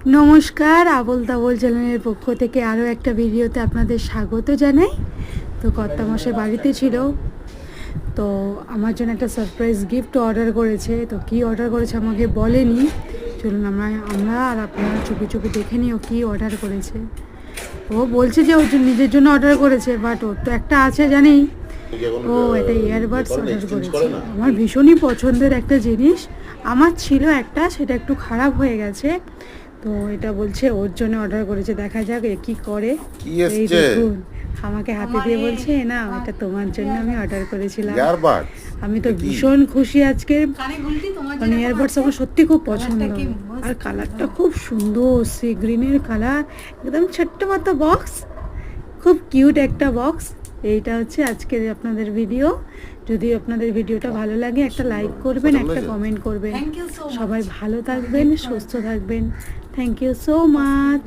নমস্কার, আবোল তাবোল চ্যানেলের পক্ষ থেকে আরও একটা ভিডিওতে আপনাদের স্বাগত জানাই। তো কর্তামশাই বাড়িতে ছিল, তো আমার জন্য একটা সারপ্রাইজ গিফট অর্ডার করেছে। তো কি অর্ডার করেছে আমাকে বলেনি। চলুন আমরা আর আপনারা চুপি চুপি দেখে নিই ও কী অর্ডার করেছে। ও বলছে যে ওর নিজের জন্য অর্ডার করেছে, বাট ওর তো একটা আছে জানি। ও এটা ইয়ারবাডস অর্ডার করেছে। আমার ভীষণই পছন্দের একটা জিনিস। আমার ছিল একটা, সেটা একটু খারাপ হয়ে গেছে, তো এটা বলছে ওর জন্য অর্ডার করেছে। দেখা যাক এ কি করে। এই দেখুন আমাকে হাতে দিয়ে বলছে না এটা তোমার জন্য আমি অর্ডার করেছিলাম। আমি তো ভীষণ খুশি আজকে, কারণ ইয়ারবাডস আমার সত্যি খুব পছন্দ, আর কালারটা খুব সুন্দর, সি গ্রিনের কালার, একদম ছোট্ট মতো বক্স, খুব কিউট একটা বক্স। এইটা হচ্ছে আজকের আপনাদের ভিডিও। যদি আপনাদের ভিডিওটা ভালো লাগে একটা লাইক করবেন, একটা কমেন্ট করবেন। সবাই ভালো থাকবেন, সুস্থ থাকবেন। Thank you so much.